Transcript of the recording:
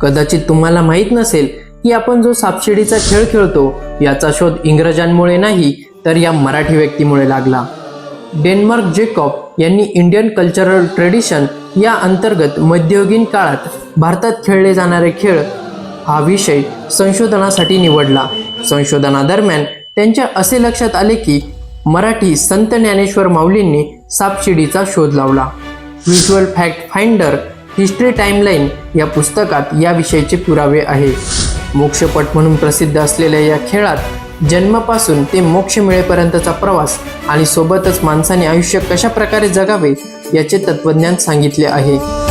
कदाचित तुम्हाला माहीत नसेल की आपण जो सापशिडीचा खेळ खेळतो याचा शोध इंग्रजांमुळे नाही तर या मराठी व्यक्तीमुळे लागला. डेन्मार्क जेकॉब यांनी इंडियन कल्चरल ट्रेडिशन या अंतर्गत मध्ययुगीन काळात भारतात खेळले जाणारे खेळ हा विषय संशोधनासाठी निवडला. संशोधनादरम्यान त्यांच्या असे लक्षात आले की मराठी संत ज्ञानेश्वर माऊलींनी सापशिडीचा शोध लावला. Visual fact finder history timeline या पुस्तकात याविषयीचे पुरावे आहे. मोक्षपट म्हणून प्रसिद्ध असलेल्या या खेळात जन्मापासून ते मोक्ष मिळेपर्यंतचा प्रवास आणि सोबतच माणसाने आयुष्य कशा प्रकारे जगावे याचे तत्वज्ञान सांगितले आहे.